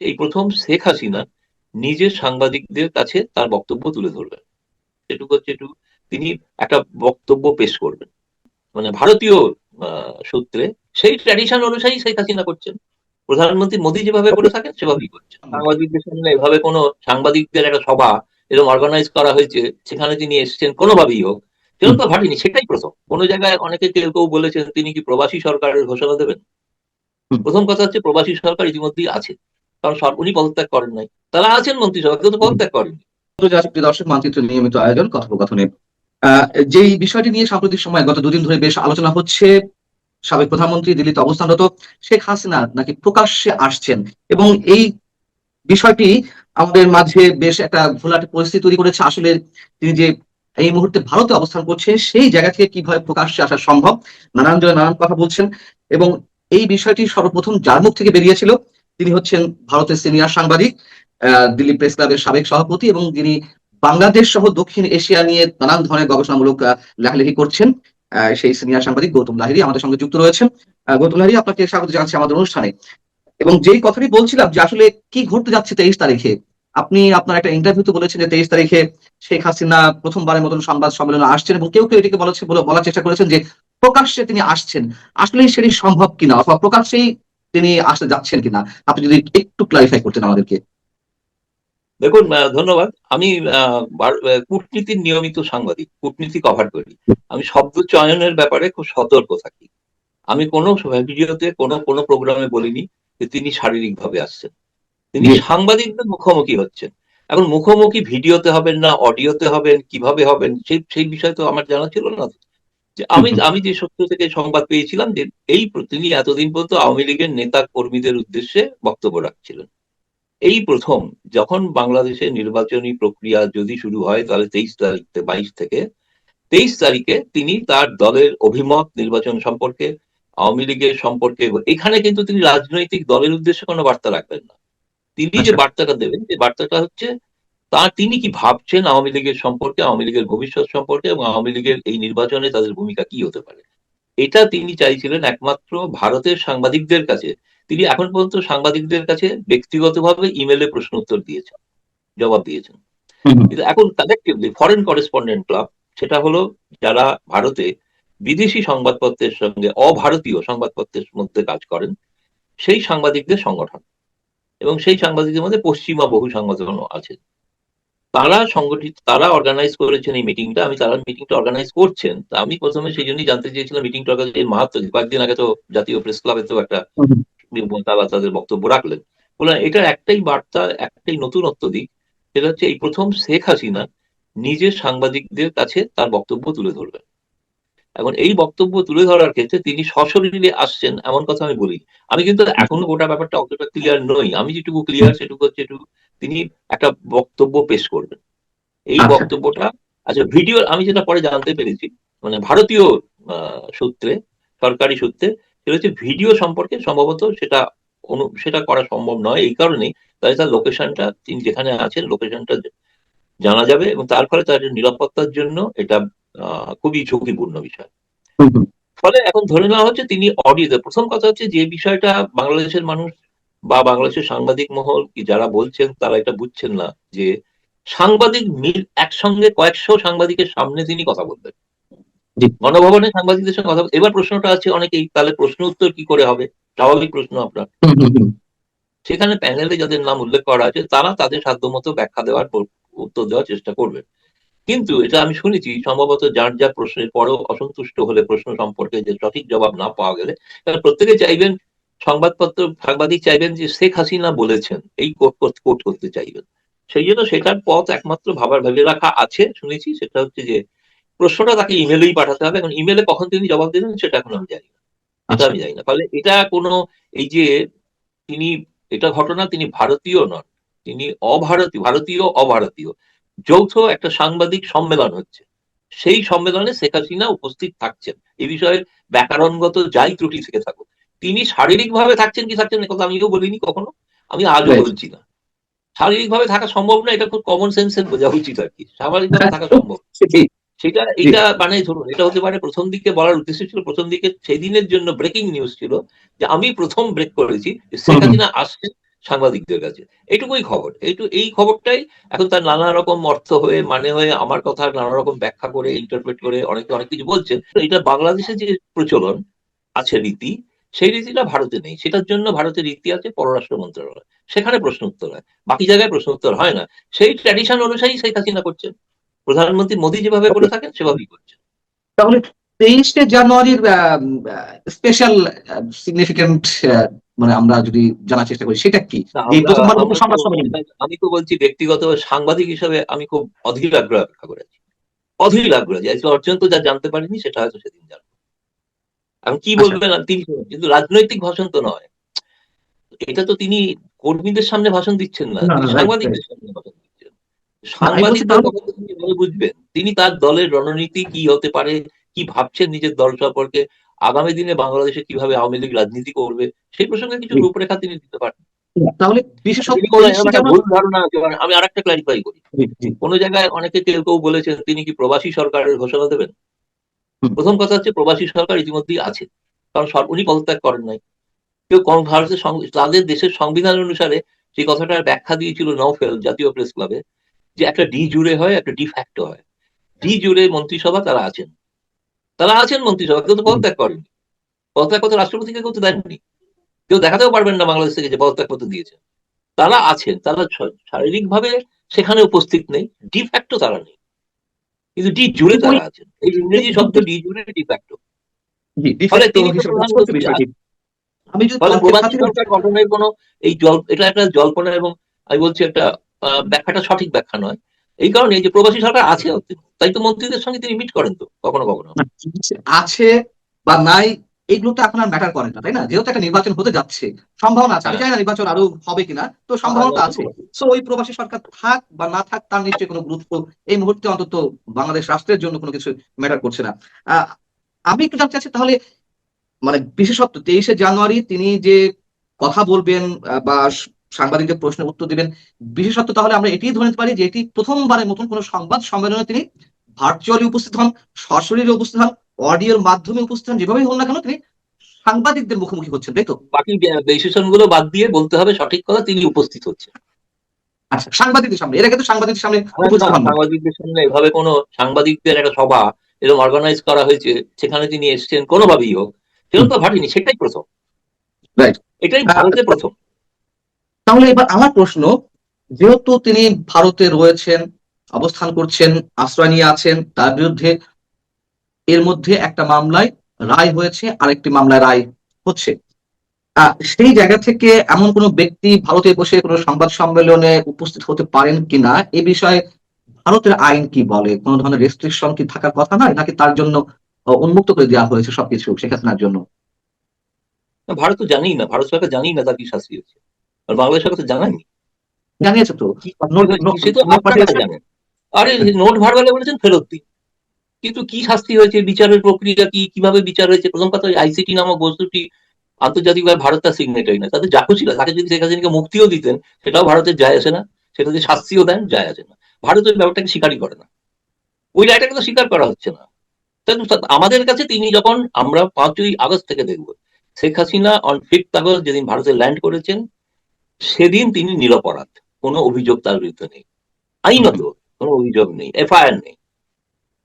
এই প্রথম শেখ হাসিনা নিজের সাংবাদিকদের কাছে তার বক্তব্য তুলে ধরবেন। একটু তিনি একটা বক্তব্য পেশ করবেন, মানে ভারতীয় সূত্রে সেই ট্র্যাডিশন অনুযায়ী শেখ হাসিনা করছেন। প্রধানমন্ত্রী মোদী যেভাবে করে থাকেন সেভাবেই করছেন। সাংবাদিকদের সামনে এভাবে কোনো সাংবাদিকদের একটা সভা এরকম অর্গানাইজ করা হয়েছে, সেখানে তিনি এসছেন কোনোভাবেই হোক, সেরকম তো ঘটেনি, সেটাই প্রথম। কোনো জায়গায় অনেকে কেউ কেউ বলেছেন তিনি কি প্রবাসী সরকারের ঘোষণা দেবেন। প্রথম কথা হচ্ছে প্রবাসী সরকার ইতিমধ্যেই আছে, কারণ উনি পদত্যাগ করেন নাই, তারা আছেন মন্ত্রিসভা, কিন্তু পদত্যাগ করেন। দর্শক মানচিত্র নিয়মিত আয়োজন কথোপকথনে যেই বিষয়টি নিয়ে সাম্প্রতিক সময় গত দুদিন ধরে বেশ আলোচনা হচ্ছে, সাবেক প্রধানমন্ত্রী দিল্লিতে অবস্থানরত শেখ হাসিনা নাকি প্রকাশ্যে আসছেন, এবং এই বিষয়টি আমাদের মাঝে বেশ একটা ঘোলাটে পরিস্থিতি তৈরি করেছে। আসলে তিনি যে এই মুহূর্তে ভারতে অবস্থান করছেন সেই জায়গা থেকে কিভাবে প্রকাশ্যে আসা সম্ভব, নানান জনে নানান কথা বলছেন। এবং এই বিষয়টি সর্বপ্রথম যার মুখ থেকে বেরিয়েছিল তিনি হচ্ছেন ভারতের সিনিয়র সাংবাদিক, দিল্লি প্রেস ক্লাবের সাবেক সভাপতি, এবং যিনি বাংলাদেশ সহ দক্ষিণ এশিয়া নিয়ে নানান ধরনের গবেষণামূলক লেখালেখি করছেন, সেই সিনিয়র সাংবাদিক গৌতম লাহিড়ী আমাদের সঙ্গে যুক্ত রয়েছেন। গৌতম লাহিড়ী, আপনাকে স্বাগত জানাচ্ছি আমাদের অনুষ্ঠানে। এবং যেই কথাটি বলছিলাম যে আসলে কি ঘটতে যাচ্ছে 23 তারিখে, আপনি আপনার একটা ইন্টারভিউতে বলেছেন যে 23 তারিখে শেখ হাসিনা প্রথমবারের মতন সংবাদ সম্মেলনে আসছেন, এবং কেউ কেউ এটিকে বলার চেষ্টা করেছেন যে প্রকাশ্যে তিনি আসছেন। আসলে সেটি সম্ভব কিনা, অথবা প্রকাশ্যেই তিনি আসতে যাচ্ছেন কিনা, আপনি যদি একটু ক্লারিফাই করতেন আমাদেরকে। দেখুন, ধন্যবাদ। আমি কূটনীতির নিয়মিত সাংবাদিক, কূটনীতি কভার করি। আমি শব্দ চয়নের ব্যাপারে খুব সতর্ক থাকি। আমি কোনো ভিডিওতে কোনো কোনো প্রোগ্রামে বলিনি যে তিনি শারীরিকভাবে আসছেন। তিনি সাংবাদিকদের মুখোমুখি হচ্ছেন। এখন মুখোমুখি ভিডিওতে হবেন না অডিওতে হবেন, কিভাবে হবেন, সেই বিষয় তো আমার জানা ছিল না। যে আমি যে সূত্র থেকে সংবাদ পেয়েছিলাম যে তিনি এতদিন পর্যন্ত আওয়ামী লীগের নেতা কর্মীদের উদ্দেশ্যে বক্তব্য রাখছিলেন। এই প্রথম যখন বাংলাদেশের নির্বাচনী প্রক্রিয়া যদি শুরু হয়, তাহলে 23 তারিখে তিনি তার দলের অভিমত নির্বাচন সম্পর্কে, আওয়ামী লীগের সম্পর্কে, এখানে কিন্তু তিনি রাজনৈতিক দলের উদ্দেশ্যে কোনো বার্তা রাখবেন না। তিনি যে বার্তাটা দেবেন, যে বার্তাটা হচ্ছে তিনি কি ভাবছেন আওয়ামী লীগের সম্পর্কে, আওয়ামী লীগের ভবিষ্যৎ সম্পর্কে, এবং আওয়ামী লীগের এই নির্বাচনে তাদের ভূমিকা কি হতে পারে। এটা তিনি চাইছিলেন একমাত্র ভারতের সাংবাদিকদের কাছে। তিনি এখন পর্যন্ত সাংবাদিকদের কাছে ব্যক্তিগতভাবে ইমেলে প্রশ্ন উত্তর দিয়েছেন, জবাব দিয়েছেন। কিন্তু এখন কালেকটিভলি ফরেন করেসপন্ডেন্ট ক্লাব, সেটা হলো যারা ভারতে বিদেশি সংবাদপত্রের সঙ্গে অভারতীয় সংবাদপত্রের মধ্যে কাজ করেন, সেই সাংবাদিকদের সংগঠন, এবং সেই সাংবাদিকদের মধ্যে পশ্চিমা বহু সংগঠনও আছে। তারা অর্গানাইজ করেছেন এই মিটিংটা। তারা মিটিংটা অর্গানাইজ করছেন, তা আমি প্রথমে সেই জন্যই জানতে চেয়েছিলাম মিটিংটা এর মাহাত্ম। কয়েকদিন আগে তো জাতীয় প্রেস ক্লাবে তো একটা তারা তাদের বক্তব্য রাখলেন, বললেন এটার একটাই বার্তা, একটাই নতুনত্ব দিক, সেটা হচ্ছে এই প্রথম শেখ হাসিনা নিজের সাংবাদিকদের কাছে তার বক্তব্য তুলে ধরবেন। এখন এই বক্তব্য তুলে ধরার ক্ষেত্রে তিনি সশরীরে আসছেন এমন কথা আমি বলি। আমি কিন্তু এখনো গোটা ব্যাপারটা অতটা ক্লিয়ার নই। আমি যেটুকু ক্লিয়ার সেটুকু হচ্ছে তিনি একটা বক্তব্য পেশ করবেন। এই বক্তব্যটা, আচ্ছা, ভিডিও আমি যেটা পরে জানতে পেরেছি, মানে ভারতীয় সূত্রে, সরকারি সূত্রে, সেটা হচ্ছে ভিডিও সম্পর্কে সম্ভবত সেটা করা সম্ভব নয়। এই কারণেই তার লোকেশনটা, তিনি যেখানে আছেন লোকেশনটা জানা যাবে, এবং তার ফলে তার নিরাপত্তার জন্য এটা খুবই ঝুঁকিপূর্ণ বিষয়। ফলে এখন ধরে নেওয়া হচ্ছে তিনি অডিওতে। প্রথম কথা হচ্ছে যে বিষয়টা বাংলাদেশের মানুষ বা বাংলাদেশের সাংবাদিক মহল যারা বলছেন তারা এটা বুঝছেন না, যে সাংবাদিক একসঙ্গে কয়েকশো সাংবাদিকের সামনে তিনি কথা বলবেন, গণভবনে সাংবাদিকদের সঙ্গে কথা। এবার প্রশ্নটা আছে অনেকেই, তাহলে প্রশ্ন উত্তর কি করে হবে, স্বাভাবিক প্রশ্ন আপনার। সেখানে প্যানেলে যাদের নাম উল্লেখ করা আছে তারা তাদের সাধ্যমতো ব্যাখ্যা দেওয়ার, উত্তর দেওয়ার চেষ্টা করবেন। কিন্তু এটা আমি শুনেছি সম্ভবত যার যা প্রশ্নের পরেও অসন্তুষ্ট হলে, প্রশ্ন সম্পর্কে যে সঠিক জবাব না পাওয়া গেলে, প্রত্যেকে চাইবেন, সাংবাদিক চাইবেন যে শেখ হাসিনা বলেছেন, এই কোট করতে চাইবেন। সেই জন্য সেটার পথ একমাত্র ভেবে রাখা আছে শুনেছি, সেটা হচ্ছে যে প্রশ্নটা তাকে ইমেলেই পাঠাতে হবে। এখন ইমেলে কখন তিনি জবাব দেবেন সেটা এখন আমি জানি না, ফলে এটা কোনো, এই যে তিনি, এটা ঘটনা, তিনি ভারতীয় নন, তিনি ভারতীয় অভারতীয় যৌথ একটা সাংবাদিক সম্মেলন হচ্ছে। সেই সম্মেলনে শেখ হাসিনা উপস্থিত থাকছেন। এই বিষয়ে ব্যাকরণগত যাই ত্রুটি থেকে থাকুক, তিনি শারীরিকভাবে থাকছেন কি থাকছেন কথা আমিও বলিনি কখনো, আমি আজও বলছি না। শারীরিকভাবে থাকা সম্ভব না, এটা খুব কমন সেন্সের বোঝা উচিত আর কি। স্বাভাবিকভাবে থাকা সম্ভব এটা মানে ধরুন, এটা হতে পারে প্রথম দিকে বলার উদ্দেশ্য ছিল, প্রথম দিকে সেই দিনের জন্য ব্রেকিং নিউজ ছিল যে আমি প্রথম ব্রেক করেছি শেখ হাসিনা আসছেন, সাংবাদিকদের কাছে। এইটুকুই খবর। এই খবরটাই এখন তার নানা রকম অর্থ হয়ে মানে হয়ে আমার কথা নানা রকম ব্যাখ্যা করে ইন্টারপ্রেট করে অনেকে অনেক কিছু বলছেন। এটা বাংলাদেশে যে প্রচলন আছে রীতি, সেই রীতিটা ভারতে নেই। সেটার জন্য ভারতের রীতি আছে পররাষ্ট্র মন্ত্রণালয়, সেখানে প্রশ্ন উত্তর হয়, বাকি জায়গায় প্রশ্ন উত্তর হয় না। সেই ট্র্যাডিশন অনুযায়ী শেখ হাসিনা করছেন, প্রধানমন্ত্রী মোদী যেভাবে করে থাকেন সেভাবেই করছেন। তাহলে 23শে জানুয়ারির স্পেশাল সিগনিফিকেন্ট মানে আমরা যদি জানার চেষ্টা করি সেটা কি, যে আমরা প্রথমবার মতো আমরা তো সংবাদ সম্মেলন। আমি তো বলছি ব্যক্তিগত সাংবাদিক হিসেবে আমি খুব অধীর আগ্রহ অপেক্ষা করেছি, অধীর আগ্রহ। আজকে পর্যন্ত যা জানতে পারিনি সেটা হয়তো সেদিন জানবো। এখন কি আচ্ছা, বলবেন তিনি, কিন্তু রাজনৈতিক ভাষণ তো নয় এটা। তো তিনি কর্মীদের সামনে ভাষণ দিচ্ছেন না, না তিনি না, রাইট রাইট। সাংবাদিকদের সামনে ভাষণ দিচ্ছেন। না আমি বলছি সাংবাদিকদের তাহলে কথা তো তিনি ভালো বুঝবেন, তিনি তার দলের রণনীতি কি হতে পারে, কি ভাবছেন নিজের দল সম্পর্কে, আগামী দিনে বাংলাদেশে কিভাবে আওয়ামী লীগ রাজনীতি করবে সেই প্রসঙ্গে কিছু জি, রূপরেখা তিনি দিতে পারেন। তাহলে বিশেষত তিনি কোনো 23শে এরকম একটা ভুল জানুয়ারি। ধারণা আছে। আমি আরেকটা ক্লারিফাই করি, জি জি। কোনো জায়গায় অনেকে কেউ বলেছেন তিনি কি প্রবাসী সরকারের ঘোষণা দেবেন। হুম, প্রথম কথা হচ্ছে প্রবাসী সরকার ইতিমধ্যেই আছে, কারণ উনি পদত্যাগ করেন নাই। কেউ কম ভারতের তাদের দেশের সংবিধান অনুসারে যে কথাটার ব্যাখ্যা দিয়েছিল নওফেল জাতীয় প্রেস ক্লাবে, যে একটা ডি জুড়ে হয় একটা ডি ফ্যাক্টো হয়। ডি জুড়ে মন্ত্রিসভা তারা আছেন, মন্ত্রিসভা, কেউ তো হুম, পদত্যাগ করেনি। পদত্যাগ করতে রাষ্ট্রপতিকে করতে দেননি, কেউ দেখাতেও পারবেন না বাংলাদেশ থেকে যে পদত্যাগ করতে দিয়েছে। তারা আছেন, তারা শারীরিক ভাবে সেখানে উপস্থিত নেই, ডি ফ্যাক্টো তারা নেই, কিন্তু ডি জুড়ে কিন্তু ওই তারা আছেন। এই ইংরেজি শব্দ ডি জুড়ে ডি ফ্যাক্টো। জি ফলে ডিফেক্টো তিনি তো হিসেবে কাজ করছে প্রধানমন্ত্রী বিষয়টি। আছেন। আমি যদি ফলে তর্কের প্রবাসী খাতিরে। সরকার গঠনের কোনো এটা একটা জল্পনা, এবং আমি বলছি একটা ব্যাখ্যাটা সঠিক ব্যাখ্যা নয়। এই কারণে যে প্রবাসী সরকার আছে, তাই তো মন্ত্রীদের সঙ্গে তিনি মিট করেন তো কখনো কখনো। না, আছে বা নাই এগুলো তো এখন আর ম্যাটার করে না, তাই না? যেহেতু একটা নির্বাচন হতে যাচ্ছে, সম্ভাবনা আছে, আমি হ্যাঁ, জানি না নির্বাচন আরো হবে কিনা, তো সম্ভাবনা তো আছে। সো ওই প্রবাসী সরকার থাক বা না থাক তার নিশ্চয়ই কোনো গুরুত্ব এই মুহূর্তে অন্তত বাংলাদেশ রাষ্ট্রের জন্য কোনো কিছু ম্যাটার করছে না। আহ, আমি একটু জানতে চাচ্ছি তাহলে, মানে বিশেষত 23শে জানুয়ারি তিনি যে কথা বলবেন বা সাংবাদিকদের প্রশ্নের উত্তর দিবেন, বিশেষত তাহলে আমরা এটি ধরে নিতে পারি যে এটি প্রথমবারের মতন কোনো সংবাদ সম্মেলনে তিনি ভার্চুয়ালি উপস্থিত হন, সশরীরে উপস্থিত হন, অডিওর মাধ্যমে উপস্থিত হন, যেভাবেই হন না কেন তিনি সাংবাদিকদের মুখোমুখি হচ্ছেন, তাই তো? বাকি ডিসিশন গুলো বাদ দিয়ে বলতে হবে সঠিক কথা, তিনি উপস্থিত হচ্ছেন। আচ্ছা, সাংবাদিকদের সামনে, এর আগে তো সাংবাদিকদের সামনে উপস্থিত হন না। সাংবাদিকদের সামনে এভাবে কোনো সাংবাদিকদের একটা সভা এরকম অর্গানাইজ করা হয়েছে, সেখানে তিনি এসছেন কোনোভাবেই হোক, সেরকম তো ঘটেনি, সেটাই প্রথম, রাইট। এটাই ভারতে প্রথম। তাহলে এবার আমার প্রশ্ন, যেহেতু তিনি ভারতে রয়েছেন, অবস্থান করছেন, আশ্রয় নিয়ে আছেন, তার বিরুদ্ধে এর মধ্যে একটা মামলায় রায় হয়েছে, আরেকটি মামলায় রায় হচ্ছে, সেই জায়গা থেকে এমন কোনো ব্যক্তি ভারতে বসে কোনো সংবাদ সম্মেলনে উপস্থিত হতে পারেন কিনা এ বিষয়ে ভারতের আইন কি বলে? কোনো ধরনের রেস্ট্রিকশন কি থাকার কথা নয়, নাকি তার জন্য উন্মুক্ত করে দেওয়া হয়েছে সবকিছু শেখ হাসিনার জন্য? ভারত তো জানি না, ভারত সরকার জানি না তার কি শাস্তি হচ্ছে, আর বাংলাদেশ সরকার তো জানায়নি জানিয়েছে তো, কি শাস্তি নোট হয়েছে, নোট সে তো নোট আপনারা পাঠিয়েছে। জানেন। আরে নোট ভারবালে বলেছেন ফেরত দিন, কিন্তু কি শাস্তি হয়েছে, বিচারের প্রক্রিয়া কি, কিভাবে বিচার হয়েছে। প্রথম কথা, আইসিটি নামক বস্তুটি আন্তর্জাতিকভাবে ভারত তার সিগনেটারি না, তাদের যা খুশি তাকে যদি শেখ হাসিনাকে মুক্তিও দিতেন সেটাও ভারতের যায় আসে না, সেটা যদি শাস্তিও দেন যায় আসে না। ভারত ওই ব্যাপারটাকে স্বীকারই করে না, ওই রায়টাকে তো স্বীকার করা হচ্ছে না। আমাদের কাছে তিনি যখন, আমরা 5ই আগস্ট থেকে দেখবো, Sheikh Hasina on 5th August যেদিন ভারতে ল্যান্ড করেছেন, সেদিন তিনি নিরপরাধ, কোনো অভিযোগ তার বিরুদ্ধে নেই, আইনত কোনো অভিযোগ নেই, এফআইআর নেই।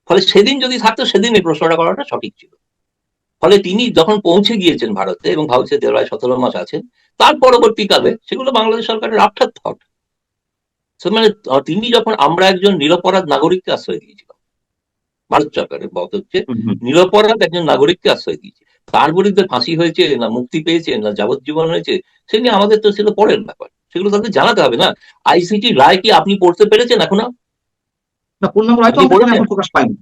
ফলে সেদিন যদি থাকতো সেদিন এই প্রশ্নটা করাটা সঠিক ছিল। ফলে তিনি যখন পৌঁছে গিয়েছেন ভারতে এবং ভারতে প্রায় 17 মাস আছেন, তার পরবর্তীকালে সেগুলো বাংলাদেশ সরকারের আফটার থট। মানে তিনি যখন, আমরা একজন নিরপরাধ নাগরিককে আশ্রয় দিয়েছিলাম, ভারত সরকারের মত হচ্ছে নিরপরাধ একজন নাগরিককে আশ্রয় দিয়েছে, তার বিরুদ্ধে ফাঁসি হয়েছে না মুক্তি পেয়েছে না যাবজ্জীবন হয়েছে, সে নিয়ে আমাদের তো ছিল পরের ব্যাপার, সেগুলো তাদের জানাতে হবে না। আইসিটি রায় কি আপনি পড়তে পেরেছেন এখনো? না, পূর্ণাঙ্গ রায় তো আপনি আমাদের সামনে পড়েছেন? এখন প্রকাশ পায়নি।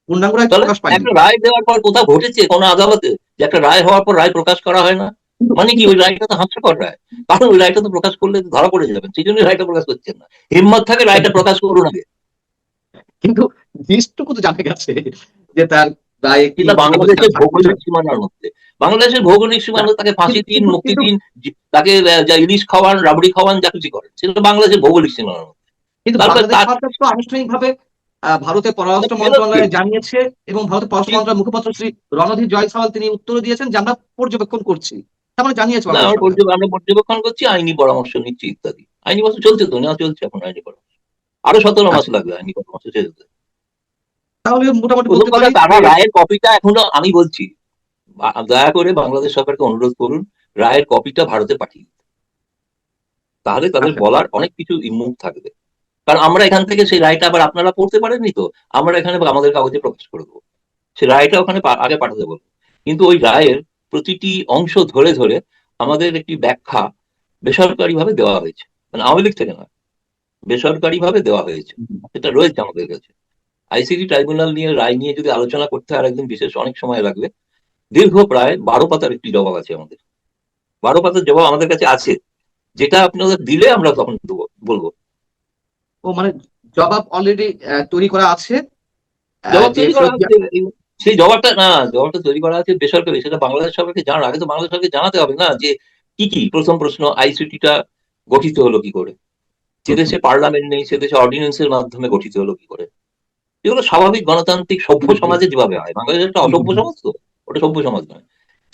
পূর্ণাঙ্গ রায় তো তাহলে প্রকাশ পায়নি। একটা রায় দেওয়ার পর কোথাও ঘটেছে কোনো আদালতে যে একটা রায় হওয়ার পর রায় প্রকাশ করা হয় না? কিন্তু মানে কি কিন্তু ওই রায়টা তো হাস্যকর রায়, কারণ ওই রায়টা তো প্রকাশ করলে ধরা পড়ে যাবেন, সেই জন্য রায়টা প্রকাশ করছেন না। হিম্মত থাকে রায়টা প্রকাশ করুন আগে। কিন্তু জিনিসটুকু তো জানা গেছে যে তার রায় কি এটা কি অবস্থা বাংলাদেশের থাকছে। ভৌগোলিক সীমানার মধ্যে, বাংলাদেশের ভৌগোলিক সীমানা, তাকে ফাঁসি কিন্তু দিন, কিন্তু মুক্তি কিন্তু দিন, তাকে যা ইলিশ খাওয়ান, রাবড়ি খাওয়ান, যা কিছু করেন, সেটা বাংলাদেশের ভৌগোলিক সীমানার মধ্যে। কিন্তু তারপরে বাংলাদেশ তার সরকার তো আনুষ্ঠানিকভাবে ভারতের পররাষ্ট্র ফেরত দিন। মন্ত্রণালয়ে জানিয়েছে, এবং ভারতের পররাষ্ট্র মন্ত্রণালয়ের মুখপাত্র শ্রী রণধীর জয়সওয়াল তিনি উত্তর দিয়েছেন যে আমরা পর্যবেক্ষণ করছি। তার মানে জানিয়েছে না, বাংলাদেশ সরকার। আমরা পর্যবেক্ষণ করছি, আইনি পরামর্শ নিচ্ছি ইত্যাদি। আইনি পরামর্শ চলছে তো, নেওয়া চলছে এখন আইনি পরামর্শ। আরো 17 মাস আচ্ছা, লাগবে আইনি পরামর্শ যেতে। তাহলে মোটামুটি প্রথম বলতে কথা, পারি তারা যে রায়ের কপিটা এখনো, আমি বলছি দয়া করে বাংলাদেশ সরকারকে অনুরোধ করুন রায়ের কপিটা ভারতে পাঠিয়ে দিতে। তাহলে তাদের আচ্ছা, বলার অনেক কিছু মুখ থাকবে। কারণ আমরা এখান থেকে সেই রায়টা আবার আপনারা পড়তে পারেননি তো, আমরা এখানে আমাদের কাগজে প্রকাশ করে দেবো। সেই রায়টা ওখানে আগে পাঠাতে বলবো। কিন্তু ওই রায়ের প্রতিটি অংশ ধরে ধরে আমাদের একটি ব্যাখ্যা বেসরকারি ভাবে দেওয়া হয়েছে, মানে আওয়ামী লীগ থেকে নয়, বেসরকারি ভাবে দেওয়া হয়েছে। সেটা রয়েছে আমাদের কাছে। আইসিটি ট্রাইব্যুনাল নিয়ে রায় নিয়ে যদি আলোচনা করতে হয় একদিন, বিশেষ অনেক সময় লাগবে। দীর্ঘ প্রায় 12 পাতার একটি জবাব আছে আমাদের। 12 পাতার জবাব আমাদের কাছে আছে, যেটা আপনাদের দিলে আমরা তখন দেবো, বলবো। ও মানে জবাব অলরেডি তৈরি করা আছে, জবাব যে তৈরি করা ফেরত আছে, সেই জবাবটা তৈরি করা আছে বেসরকারি, সেটা বাংলাদেশ সরকারকে জানার আগে তো বাংলাদেশ সরকারকে জানাতে হবে না যে কি কি। প্রথম প্রশ্ন, আইসিটিটা গঠিত হলো কি করে? যে দেশে পার্লামেন্ট নেই সে দেশে অর্ডিন্যান্সের মাধ্যমে গঠিত হলো কি করে? এগুলো স্বাভাবিক গণতান্ত্রিক সভ্য সমাজে যেভাবে হয়। বাংলাদেশ একটা অসভ্য সমাজ তো, ওটা সভ্য সমাজ নয়।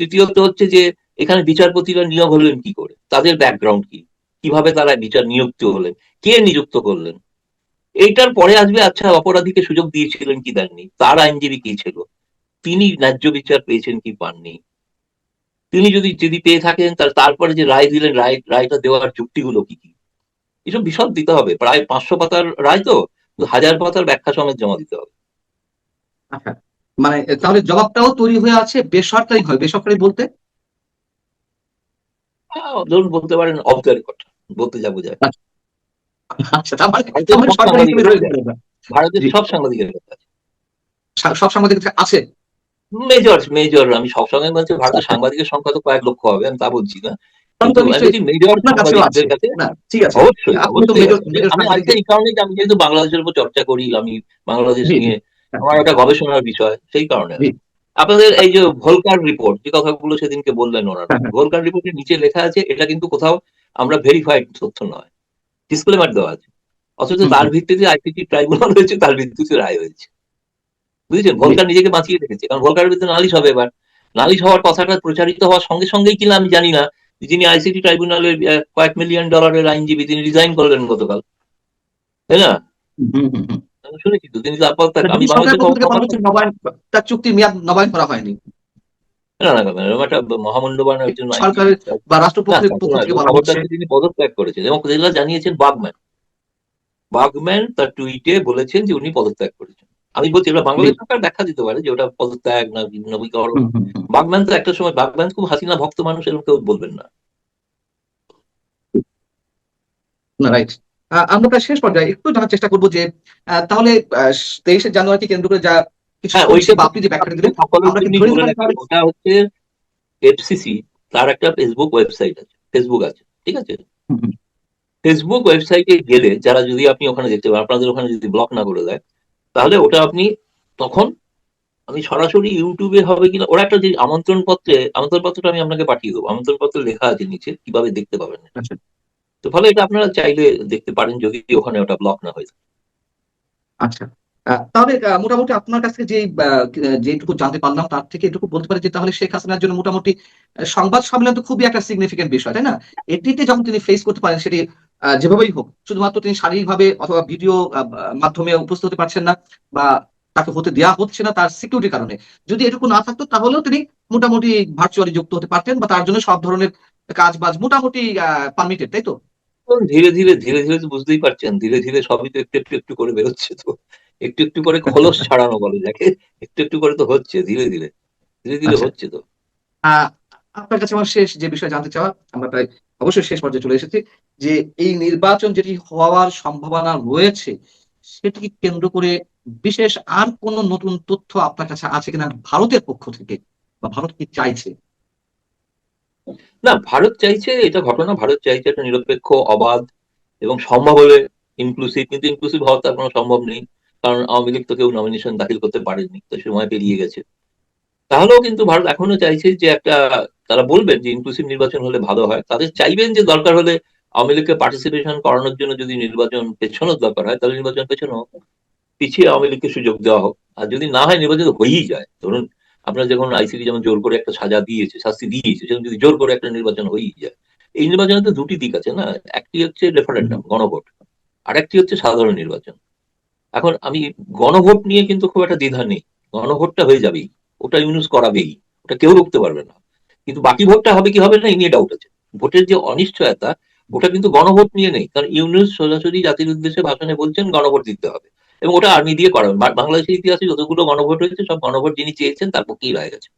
তৃতীয়ত হচ্ছে যে এখানে বিচারপতিরা নিয়োগ হলেন কি করে, তাদের ব্যাকগ্রাউন্ড কি, কিভাবে তারা বিচার নিযুক্ত হলেন, কে নিযুক্ত করলেন। এইটার পরে আসবে আচ্ছা অপরাধীকে সুযোগ দিয়েছিলেন কি দেননি, তার আইনজীবী কি ছিল, তিনি ন্যায্য বিচার পেয়েছেন কি পাননি, তিনি যদি যদি পেয়ে থাকেন তারপরে যে রায় দিলেন, রায়টা দেওয়ার যুক্তিগুলো কি কি, এসব বিশদ দিতে হবে। প্রায় 500 পাতার রায় তো, 1000 পাতার ব্যাখ্যা সমেত জমা দিতে হবে। আচ্ছা, মানে তাহলে জবাবটাও তৈরি হয়ে আছে বেসরকারি ভাবে, বেসরকারি বলতে ধরুন বলতে পারেন অফ দ্য রেকর্ড, বলতে যা বোঝায়। আচ্ছা, আচ্ছা, তার মানে ভারতের সব সরকারি হিসেবে সাংবাদিকের কাছে রয়েছে আছে, এটা। ভারতের জি, সব সাংবাদিকের কাছে আছে। সব সাংবাদিক আছে। মেজর মেজর, আমি সবসময় বলছি ভারতের সাংবাদিকের সংখ্যা তো কয়েক লক্ষ হবে, আমি তা বলছি না, তাহলে কিন্তু তো আমি নিশ্চয়ই বলছি মেজর আপনার কাছেও আছে। সাংবাদিকদের কাছে। না, ঠিক আছে, অবশ্যই আপনি তো অবশ্যই মেজর আছে। মেজর আমি সাংবাদিক। আজকে এই কারণে আমি যেহেতু বাংলাদেশের উপর চর্চা করি, আমি বাংলাদেশ জি, জি, নিয়ে হ্যাঁ, আমার একটা গবেষণার বিষয়, সেই কারণে জি, আপনাদের এই যে ভোলকার রিপোর্ট যে কথাগুলো সেদিনকে বললেন ওনারা, হ্যাঁ, হ্যাঁ, ভোলকার রিপোর্টের নিচে লেখা আছে এটা কিন্তু কোথাও আমরা ভেরিফাইড তথ্য নয়, ডিসক্লেমার দেওয়া আছে। অথচ হুম, তার হুম, ভিত্তিতে আইসিটি ট্রাইব্যুনাল হয়েছে, তার ভিত্তিতে রায় হয়েছে। বুঝেছেন, জি, ভোলকার নিজেকে বাঁচিয়ে রেখেছে, কারণ ভোলকারের ভিতরে নালিশ হবে এবার। নালিশ হওয়ার কথাটা প্রচারিত হওয়ার সঙ্গে সঙ্গেই কিনা আমি জানি না, যিনি আইসিটি ট্রাইব্যুনালের কয়েক মিলিয়ন ডলারের আইনজীবী তিনি রিজাইন করলেন গতকাল, তাই না? হুম, হুম, হুম, হুম। আমি শুনেছি তো, তিনি তারপর আমি ব্রিটিশ সরকারের বাংলাদেশের পক্ষ খবর থেকে বলা সংবাদ হচ্ছে নবায়ন, তার চুক্তির মেয়াদ নবায়ন করা হয়নি। না না না, এরকম একটা মহামূল্যবান একজন আইনজীবী, সরকারের বা না রাষ্ট্রপক্ষের তা তো পক্ষ নয়, থেকে বলা খবরটা হচ্ছে। হচ্ছে তিনি পদত্যাগ করেছেন, এবং যেগুলো জানিয়েছেন বাগম্যান। বাগম্যান তার টুইটে বলেছেন যে উনি পদত্যাগ করেছেন। আমি বলছি এবার জি, বাংলাদেশ সরকার ব্যাখ্যা দিতে পারে যে ওটা পদত্যাগ না নবীকরণ। হুম, হুম, হুম। বাগম্যান তো একটা সময়, বাগম্যান খুব হাসিনা ভক্ত মানুষ, এরকম কেউ বলবেন না। না, রাইট। আমরা প্রায় শেষ পর্যায়ে একটু জানার চেষ্টা করবো যে তাহলে 23শে জানুয়ারিকে কেন্দ্র করে যা কিছু হ্যাঁ, চলছে ওইটা বা তো আপনি যে ব্যাখ্যাটা আপনাদের দিলেন, সকলের আমরা কি জন্যই ধরে নিতে বলে পারি রাখি, তাহলে? ওটা হচ্ছে এফসিসি, তার একটা ফেসবুক ওয়েবসাইট আছে, ফেসবুক আছে, ঠিক আছে? হুম, হুম, ফেসবুক ওয়েবসাইটে গেলে যারা, যদি আপনি ওখানে দেখতে পান, আপনাদের ওখানে যদি ব্লক না করে দেয়, তাহলে ওটা আপনি তখন, আমি সরাসরি ইউটিউবে হবে কিনা, ওরা একটা যে আমন্ত্রণ পত্রটা আমি আপনাকে পাঠিয়ে দেবো, আমন্ত্রণ পত্র লেখা আছে নিচে কিভাবে দেখতে পাবেন এটা। আচ্ছা, তো ফলে এটা আপনারা চাইলে দেখতে পারেন যদি ওখানে ওটা ব্লক না হয়ে থাকে। আচ্ছা। তাহলে মোটামুটি আপনার কাছ থেকে যেটুকু জানতে পারলাম তার থেকে এটুকু বলতে পারি যে তাহলে শেখ হাসিনার জন্য মোটামুটি সংবাদ সম্মেলন তো খুবই একটা সিগনিফিকেন্ট বিষয়, তাই না? এটিতে যখন তিনি ফেস করতে পারেন সেটি যেভাবেই হোক, শুধুমাত্র তিনি শারীরিকভাবে অথবা ভিডিও মাধ্যমে উপস্থিত হতে পারছেন না, বা তাকে হতে দেওয়া হচ্ছে না তার সিকিউরিটির কারণে। যদি এটুকু না থাকতো তাহলেও তিনি মোটামুটি ভার্চুয়ালি যুক্ত হতে পারতেন, বা তার জন্য সব ধরনের কাজ বাজ মোটামুটি পারমিটেড, তাই তো? তো ধীরে ধীরে তো বুঝতেই পারছেন, ধীরে ধীরে সবই তো একটু একটু একটু করে বেরোচ্ছে তো, একটু একটু করে খোলস ছাড়ানো বলে যাকে, একটু একটু করে তো হচ্ছে, ধীরে ধীরে ধীরে ধীরে আচ্ছা, হচ্ছে তো। আহ আপনার কাছে আমার শেষ যে বিষয়ে জানতে চাওয়া, আমরা প্রায় অবশ্যই শেষ পর্যায়ে চলে এসেছি, যে এই নির্বাচন যেটি হওয়ার সম্ভাবনা রয়েছে সেটিকে কেন্দ্র করে বিশেষ আর কোন নতুন তথ্য আপনার কাছে আছে কিনা ভারতের পক্ষ থেকে, বা ভারত কি চাইছে? না, ভারত চাইছে, এটা ঘটনা, ভারত চাইছে একটা নিরপেক্ষ, অবাধ এবং সম্ভব হলে ইনক্লুসিভ, কিন্তু ইনক্লুসিভ হওয়া তার কোনো সম্ভব নেই, কারণ আওয়ামী লীগ তো কেউ নমিনেশন দাখিল করতে পারেনি, তো সময় পেরিয়ে গেছে। তাহলেও কিন্তু ভারত এখনো চাইছে যে একটা, তারা বলবেন যে ইনক্লুসিভ নির্বাচন হলে ভালো হয়, তাদের চাইবেন যে দরকার হলে আওয়ামী লীগকে পার্টিসিপেশন করানোর জন্য যদি নির্বাচন পেছানোর দরকার হয় তাহলে নির্বাচন পেছানো হোক, পিছিয়ে আওয়ামী লীগকে সুযোগ দেওয়া হোক। আর যদি না হয় নির্বাচন হয়েই যায়, ধরুন আপনার যখন আইসিটি যেমন জোর করে একটা সাজা দিয়েছে, শাস্তি দিয়েছে, সেরকম যদি জোর করে একটা নির্বাচন হয়েই যায়, এই নির্বাচনে তো দুটি দিক আছে না, একটি হচ্ছে রেফারেন্ডাম, গণভোট, আর একটি হচ্ছে সাধারণ নির্বাচন। এখন আমি গণভোট নিয়ে কিন্তু খুব একটা দ্বিধা নেই, গণভোটটা হয়ে যাবেই, ওটা ইউনুস করাবেই, ওটা কেউ রুখতে পারবে না। কিন্তু বাকি ভোটটা হবে কি হবে না এই নিয়ে ডাউট আছে। ভোটের যে অনিশ্চয়তা, ওটা কিন্তু গণভোট নিয়ে নেই, কারণ ইউনুস সোজাসুরি জাতির উদ্দেশ্যে ভাষণে বলছেন গণভোট দিতে হবে, এবং ওটা আর্মি দিয়ে করাবেন। বাংলাদেশের ইতিহাসে যতগুলো গণভোট হয়েছে সব গণভোট যিনি চেয়েছেন তার পক্ষেই রায় গেছে।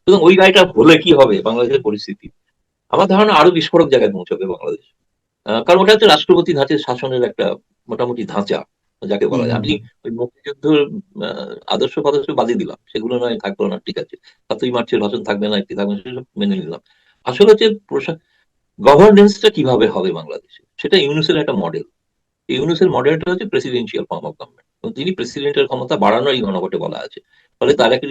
সুতরাং ওই রায়টা হলে কি হবে বাংলাদেশের পরিস্থিতি, আমার ধারণা আরো বিস্ফোরক জায়গায় পৌঁছবে বাংলাদেশ। কারণ ওটা হচ্ছে রাষ্ট্রপতি ধাঁচের শাসনের একটা মোটামুটি ধাঁচা যাকে বলা যায়। আপনি ওই মুক্তিযুদ্ধের আদর্শ ফাদর্শ বাদই দিলাম, সেগুলো নয় থাকলো না, ঠিক আছে, ৭ই মার্চের ভাষণ থাকবে না, একটি থাকবে, সেসব মেনে নিলাম। আসলে হচ্ছে গভর্নেন্সটা কিভাবে হবে বাংলাদেশে, সেটা ইউনুসের একটা মডেল। ইউনুসের মডেলটা হচ্ছে প্রেসিডেন্সিয়াল ফর্ম অফ গভর্নমেন্ট, এবং তিনি প্রেসিডেন্টের ক্ষমতা বাড়ানোর এই গণভোটে বলা আছে। ফলে তার একটা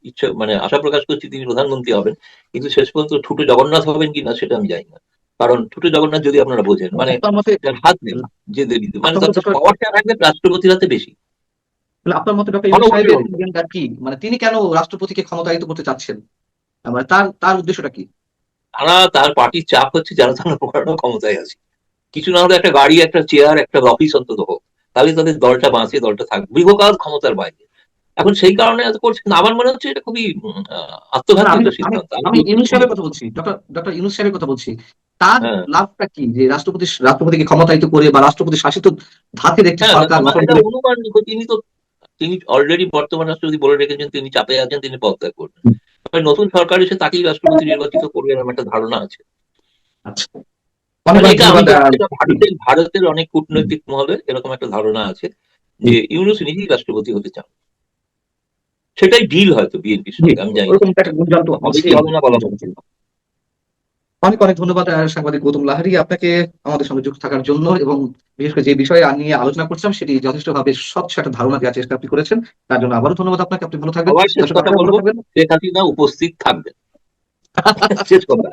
ইচ্ছা, মানে আশা প্রকাশ করছি তিনি প্রধানমন্ত্রী হবেন, কিন্তু শেষ পর্যন্ত ঠুটে জগন্নাথ হবেন কিনা সেটা আমি জানি না। কারণ ঠুটে জগন্নাথ যদি আপনারা বোঝেন, মানে আপনার মতে যার হাত নেই, যে দেবী, মানে আপনার মতে তাদের পাওয়ারটা থাকবে রাষ্ট্রপতির হাতে বেশি। আপনার মতে ডক্টর ইউনূস গণভোটের সাহেবের অংশ। এজেন্ডা কি? মানে তিনি কেন রাষ্ট্রপতিকে ক্ষমতায়িত করতে চাচ্ছেন? মানে তার তার উদ্দেশ্যটা কি? তার পার্টির চাপ হচ্ছে যারা তারা পড়ানো ক্ষমতায় আছে, কিছু না হলে একটা গাড়ি, একটা চেয়ার, একটা অফিস অন্তত হোক, তাহলে তাদের দলটা বাঁচে, দলটা থাকবে, দীর্ঘকাল ক্ষমতার বাইরে। এখন সেই কারণে এত করছে, কিন্তু আমার মনে হচ্ছে এটা খুবই না, আত্মঘাতী আমি একটা আমি সিদ্ধান্ত। আমি আমি যতটুকু ইউনূস মনে সাহেবের করি। কথা বলছি, ডক্টর ইউনূস সাহেবের কথা বলছি। তার হ্যাঁ, লাভটা কি যে রাষ্ট্রপতিকে ক্ষমতায়িত করে বা রাষ্ট্রপতি শাসিত ধাঁচের একটি হ্যাঁ, সরকার আমার গঠন এটা করে? অনুমান যে তিনি অলরেডি বর্তমান রাষ্ট্রপতি বলে রেখেছেন তিনি চাপে আছেন, তিনি পদত্যাগ করবেন। তবে নতুন সরকার এসে তাকেই রাষ্ট্রপতি নির্বাচিত করবে এরকম একটা ধারণা আছে। আচ্ছা, অনেক মানে অনেক এটা আমি ধন্যবাদ। যতটা, এটা ভারতের অনেক কূটনৈতিক মহলে এরকম একটা ধারণা আছে যে ইউনূস নিজেই রাষ্ট্রপতি হতে চান। সেটাই ডিল হয়তো বিএনপির জি, সঙ্গে, আমি জানি না, ওরকম একটা গুঞ্জন তো হবে কি আছেই। হবে না বলা মুশকিল। অনেক অনেক ধন্যবাদ সাংবাদিক গৌতম লাহিড়ী আপনাকে আমাদের সঙ্গে যুক্ত থাকার জন্য, এবং বিশেষ করে যে বিষয়ে নিয়ে আলোচনা করছিলাম সেটি যথেষ্টভাবে স্বচ্ছ একটা ধারণা দেওয়ার চেষ্টা আপনি করেছেন। তার জন্য আবারও ধন্যবাদ আপনাকে। আপনি ভালো থাকবেন। সবার শেষ দর্শক কথা আপনারা ভালো বলবো, থাকবেন। শেখ হাসিনা উপস্থিত থাকবেন, শেষ কথা।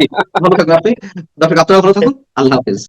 ভালো থাকবেন আপনি। দর্শক আপনারা ভালো থাকুন। আল্লাহ হাফেজ।